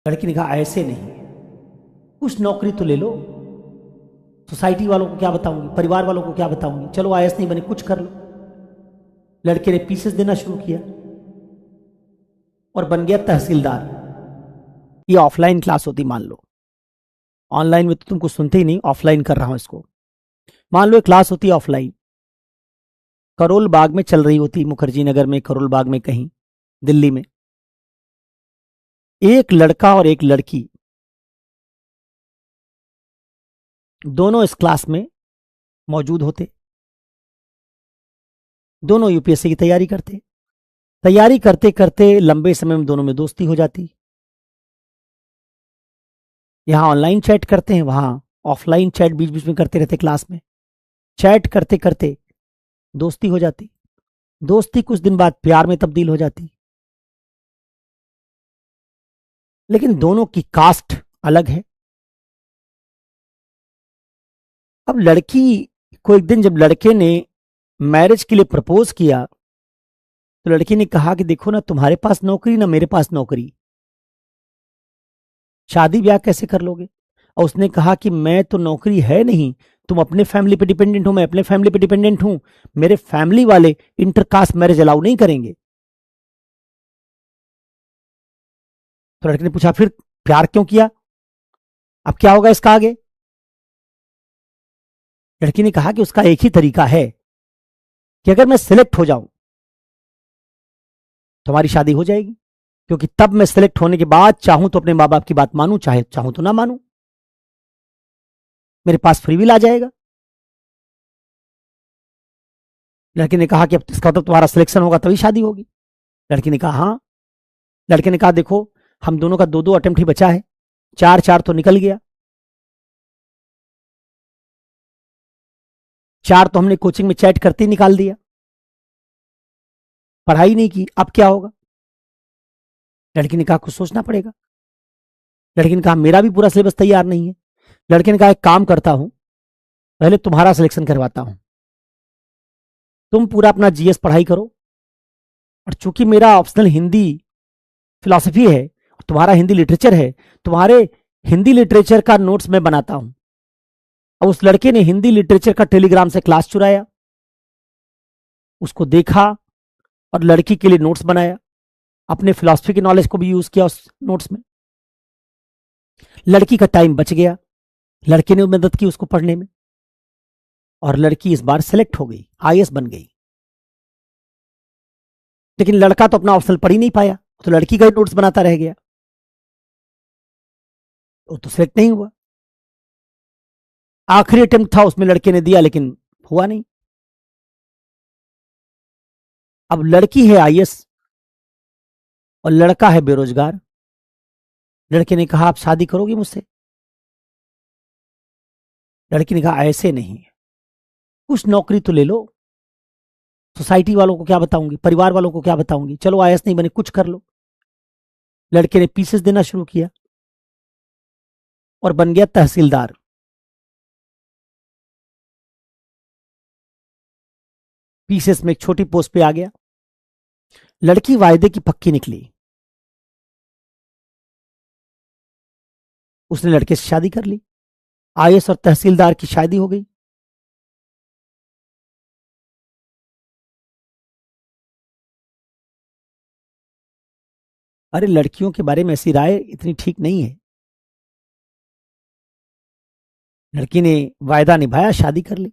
लड़की ने कहा ऐसे नहीं, कुछ नौकरी तो ले लो। सोसाइटी वालों को क्या बताऊंगी, परिवार वालों को क्या बताऊंगी, चलो आईएएस नहीं बने कुछ कर लो। लड़के ने पीसेस देना शुरू किया और बन गया तहसीलदार। ये ऑफलाइन क्लास होती मान लो, ऑनलाइन में तो तुमको सुनते ही नहीं, ऑफलाइन कर रहा हूं इसको। मान लो एक क्लास होती है ऑफलाइन, करोल बाग में चल रही होती, मुखर्जी नगर में, करोल बाग में कहीं दिल्ली में। एक लड़का और एक लड़की दोनों इस क्लास में मौजूद होते, दोनों यूपीएससी की तैयारी करते। तैयारी करते करते लंबे समय में दोनों में दोस्ती हो जाती। यहां ऑनलाइन चैट करते हैं, वहां ऑफलाइन चैट बीच बीच में करते रहते क्लास में। चैट करते करते दोस्ती हो जाती, दोस्ती कुछ दिन बाद प्यार में तब्दील हो जाती। लेकिन दोनों की कास्ट अलग है। अब लड़की को एक दिन जब लड़के ने मैरिज के लिए प्रपोज किया तो लड़की ने कहा कि देखो ना, तुम्हारे पास नौकरी ना मेरे पास नौकरी, शादी ब्याह कैसे कर लोगे। और उसने कहा कि मैं तो नौकरी है नहीं, तुम अपने फैमिली पे डिपेंडेंट हो, मैं अपने फैमिली पे डिपेंडेंट हूं, मेरे फैमिली वाले इंटरकास्ट मैरिज अलाउ नहीं करेंगे। तो लड़के ने पूछा फिर प्यार क्यों किया, अब क्या होगा इसका आगे। लड़की ने कहा कि उसका एक ही तरीका है कि अगर मैं सिलेक्ट हो जाऊं तो हमारी शादी हो जाएगी, क्योंकि तब मैं सिलेक्ट होने के बाद चाहूं तो अपने माँ बाप की बात मानूं, चाहे चाहूं तो ना मानूं, मेरे पास फ्री विल आ जाएगा। लड़के ने कहा कि अब इसका तो तुम्हारा सिलेक्शन होगा तभी शादी होगी। लड़की ने कहा हाँ। लड़के ने कहा देखो, हम दोनों का दो दो अटेम्प्ट ही बचा है, चार चार तो निकल गया, चार तो हमने कोचिंग में चैट करते ही निकाल दिया, पढ़ाई नहीं की, अब क्या होगा। लड़की ने कहा कुछ सोचना पड़ेगा। लड़की ने कहा मेरा भी पूरा सिलेबस तैयार नहीं है। लड़के ने कहा एक काम करता हूं, पहले तुम्हारा सिलेक्शन करवाता हूं, तुम पूरा अपना जीएस पढ़ाई करो, और चूंकि मेरा ऑप्शनल हिंदी फिलॉसफी है और तुम्हारा हिंदी लिटरेचर है, तुम्हारे हिंदी लिटरेचर का नोट्स मैं बनाता हूं। और उस लड़के ने हिंदी लिटरेचर का टेलीग्राम से क्लास चुराया, उसको देखा और लड़की के लिए नोट्स बनाया, अपने फिलॉसफी की नॉलेज को भी यूज किया उस नोट्स में। लड़की का टाइम बच गया, लड़के ने मदद की उसको पढ़ने में, और लड़की इस बार सेलेक्ट हो गई, आईएएस बन गई। लेकिन लड़का तो अपना ऑप्शनल पढ़ ही नहीं पाया, तो लड़की का ही नोट्स बनाता रह गया, वो तो सेलेक्ट नहीं हुआ। आखिरी अटेम्प्ट था उसमें लड़के ने दिया, लेकिन हुआ नहीं। अब लड़की है आईएएस और लड़का है बेरोजगार। लड़के ने कहा आप शादी करोगी मुझसे। लड़की ने कहा ऐसे नहीं, कुछ नौकरी तो ले लो। सोसाइटी वालों को क्या बताऊंगी, परिवार वालों को क्या बताऊंगी, चलो आईएएस नहीं बने कुछ कर लो। लड़के ने पीसेस देना शुरू किया और बन गया तहसीलदार। पीसेस में एक छोटी पोस्ट पे आ गया। लड़की वायदे की पक्की निकली, उसने लड़के से शादी कर ली, आईएएस और तहसीलदार की शादी हो गई। अरे लड़कियों के बारे में ऐसी राय इतनी ठीक नहीं है। लड़की ने वायदा निभाया, शादी कर ली।